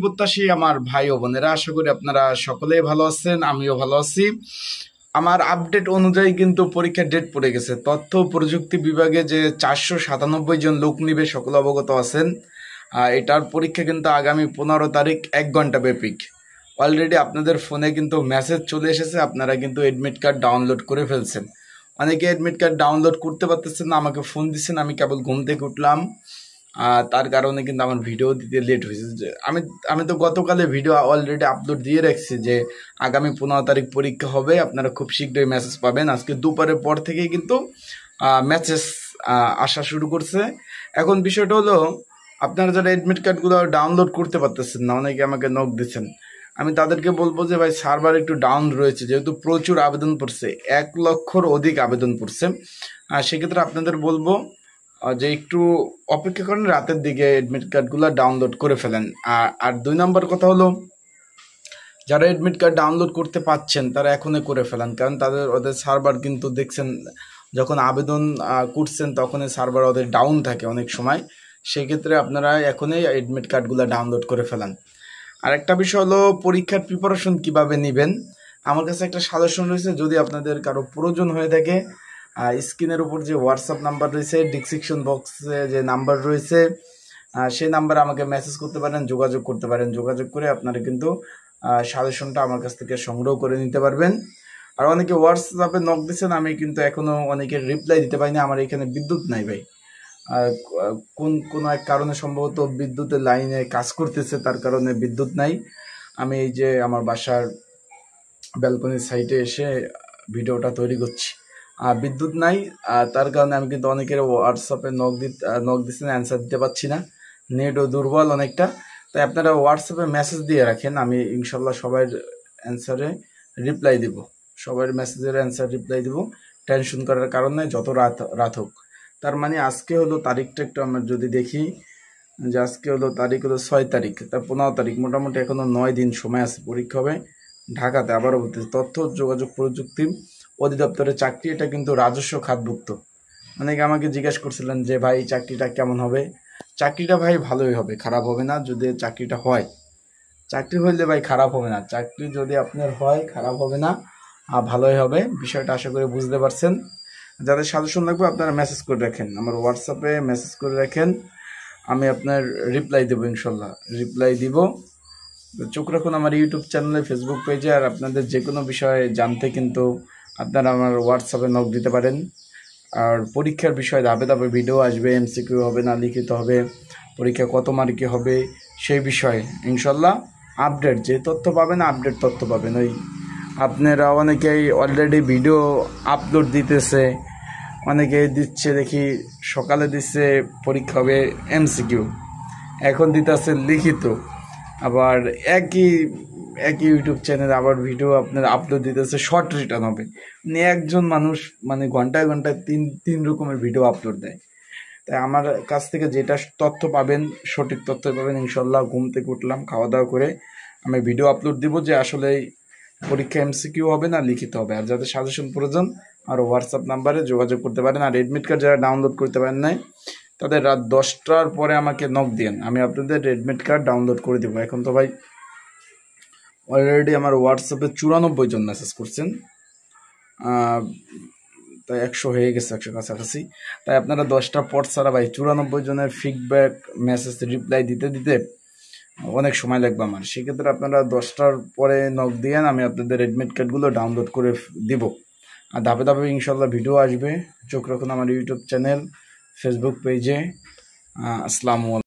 প্রত্যাশী আমার ভাই ও বোনেরা, আশা করি আপনারা সকলেই ভালো আছেন, আমিও ভালো আছি। আমার আপডেট অনুযায়ী কিন্তু পরীক্ষার ডেট পড়ে গেছে। তথ্য প্রযুক্তি বিভাগে যে 497 জন লোক নিবে সকলে অবগত আছেন। এটার পরীক্ষা কিন্তু আগামী 15 তারিখ 1 ঘন্টা ব্যাপী। অলরেডি আপনাদের ফোনে কিন্তু মেসেজ চলে এসেছে, আপনারা কিন্তু এডমিট কার্ড ডাউনলোড করে ফেলছেন। অনেকে এডমিট কার্ড ডাউনলোড করতে পারতেছেন না, আমাকে ফোন দিচ্ছেন, আমি কেবল ঘুম থেকে উঠলাম। তার কারণে কিন্তু আমার ভিডিও দিতে লেট হয়েছে। যে আমি তো গতকালে ভিডিও অলরেডি আপলোড দিয়ে রাখছি যে আগামী 15 তারিখ পরীক্ষা হবে, আপনারা খুব শীঘ্রই মেসেজ পাবেন। আজকে দুপুরের পর থেকেই কিন্তু মেসেজ আসা শুরু করছে। এখন বিষয়টা হলো, আপনারা যারা এডমিট কার্ডগুলো ডাউনলোড করতে পারতেছেন না, অনেকে আমাকে নক দিচ্ছেন, আমি তাদেরকে বলবো যে ভাই সার্ভার একটু ডাউন রয়েছে, যেহেতু প্রচুর আবেদন পড়ছে, 1 লক্ষর অধিক আবেদন পড়ছে। সেক্ষেত্রে আপনাদের বলবো যে একটু অপেক্ষা করেন, রাতের দিকে এডমিট কার্ডগুলো ডাউনলোড করে ফেলেন। আর 2 নম্বর কথা হলো, যারা এডমিট কার্ড ডাউনলোড করতে পাচ্ছেন তারা এখনই করে ফেলেন, কারণ ওদের সার্ভার কিন্তু দেখছেন যখন আবেদন করছেন তখনই সার্ভার ওদের ডাউন থাকে অনেক সময়। সেক্ষেত্রে আপনারা এখনই এডমিট কার্ডগুলো ডাউনলোড করে ফেলেন। আরেকটা বিষয় হলো, পরীক্ষার প্রিপারেশন কিভাবে নেবেন। আমার কাছে একটা সাজেশন রয়েছে, যদি আপনাদের কারো প্রয়োজন হয়ে থাকে, স্ক্রিনের উপর যে হোয়াটসঅ্যাপ নাম্বার রয়েছে, ডিসক্রিপশন বক্সে যে নাম্বার রয়েছে, সেই নাম্বারে আমাকে মেসেজ করতে পারেন, যোগাযোগ করতে পারেন। যোগাযোগ করে আপনারা কিন্তু সাজেশনটা আমার কাছ থেকে সংগ্রহ করে নিতে পারবেন। আর অনেকে হোয়াটসঅ্যাপে নক দিচ্ছেন, আমি কিন্তু এখনও অনেকের রিপ্লাই দিতে পারিনি, আমার এখানে বিদ্যুৎ নাই ভাই। কোনো এক কারণে সম্ভবত বিদ্যুতের লাইনে কাজ করতেছে, তার কারণে বিদ্যুৎ নাই। আমি এই যে আমার বাসার ব্যালকনির সাইডে এসে ভিডিওটা তৈরি করছি, বিদ্যুৎ নাই, তার কারণে আমি কিন্তু অনেকের হোয়াটসঅ্যাপে নক দিচ্ছেন, অ্যান্সার দিতে পারছি না, নেটও দুর্বল অনেকটা। তাই আপনারা হোয়াটসঅ্যাপে মেসেজ দিয়ে রাখেন, আমি ইনশাল্লাহ সবার অ্যান্সারে রিপ্লাই দিব, সবার মেসেজের অ্যান্সার রিপ্লাই দিব। টেনশন করার কারণ নেই, যত রাত হোক। তার মানে আজকে হলো তারিখটা একটু আমরা যদি দেখি, যে আজকে হলো তারিখ হলো 6 তারিখ, তার 15 তারিখ, মোটামুটি এখনো 9 দিন সময় আছে। পরীক্ষা হবে ঢাকাতে, আবারও বলতেছি তথ্য যোগাযোগ প্রযুক্তি অধিদপ্তরের চাকরি, এটা কিন্তু রাজস্ব খাতভুক্ত। অনেকে আমাকে জিজ্ঞাসা করছিলেন যে ভাই চাকরিটা কেমন হবে। চাকরিটা ভাই ভালোই হবে, খারাপ হবে না। যদি চাকরিটা হয়, চাকরি হইলে ভাই খারাপ হবে না, চাকরি যদি আপনার হয় খারাপ হবে না, ভালোই হবে। বিষয়টা আশা করি বুঝতে পারছেন। যাদের সাজেশন লাগবে আপনারা মেসেজ করে রাখেন, আমার হোয়াটসঅ্যাপে মেসেজ করে রাখেন, আমি আপনার রিপ্লাই দেবো, ইনশাল্লাহ রিপ্লাই দিব। চোখ রাখুন আমার ইউটিউব চ্যানেলে, ফেসবুক পেজে। আর আপনাদের যে কোনো বিষয়ে জানতে কিন্তু আপনারা আমার হোয়াটসঅ্যাপে নক দিতে পারেন। আর পরীক্ষার বিষয়ে ধাপে ধাপে ভিডিও আসবে, এমসিকিউ হবে না লিখিত হবে, পরীক্ষা কত মার্কে হবে সেই বিষয়ে ইনশাল্লাহ আপডেট যে তথ্য পাবেন, আপডেট তথ্য পাবেন। ওই আপনারা অনেকেই অলরেডি ভিডিও আপলোড দিতেছে, অনেকেই দিচ্ছে, দেখি সকালে দিচ্ছে পরীক্ষা হবে এমসিকিউ, এখন দিতেছে লিখিত। আবার একই ইউটিউব চ্যানেলে আবার ভিডিও আপনার আপলোড দিতেছে শর্ট রিটার্ন হবে। মানে একজন মানুষ মানে ঘন্টায় ঘন্টায় তিন রকমের ভিডিও আপলোড দেয়। তাই আমার কাছ থেকে যেটা তথ্য পাবেন, সঠিক তথ্য পাবেন ইনশাল্লাহ। ঘুম থেকে উঠলাম, খাওয়া দাওয়া করে আমি ভিডিও আপলোড দিব যে আসলে পরীক্ষা এমসিকিউ হবে না লিখিত হবে। আর যাদের সাজেশন প্রয়োজন আর হোয়াটসঅ্যাপ নাম্বারে যোগাযোগ করতে পারেন। আর এডমিট কার্ড যারা ডাউনলোড করতে পারেন নাই, তাদের রাত 10টার পরে আমাকে নক দিন, আমি আপনাদের এডমিট কার্ড ডাউনলোড করে দেবো। এখন তো ভাই অলরেডি আমার হোয়াটসঅ্যাপে 94 জন মেসেজ করছেন, তাই 100 হয়ে গেছে, 100 কাছাকাছি। তাই আপনারা 10টার পর ছাড়া ভাই 94 জনের ফিডব্যাক মেসেজ রিপ্লাই দিতে দিতে অনেক সময় লাগবে আমার। সেক্ষেত্রে আপনারা 10টার পরে নক দিয়েন, আমি আপনাদের এডমিট কার্ডগুলো ডাউনলোড করে দিব। আর ধাপে ধাপে ইনশাল্লাহ ভিডিও আসবে। চোখ রাখুন আমার ইউটিউব চ্যানেল, ফেসবুক পেজে। আসসালামু আলাইকুম।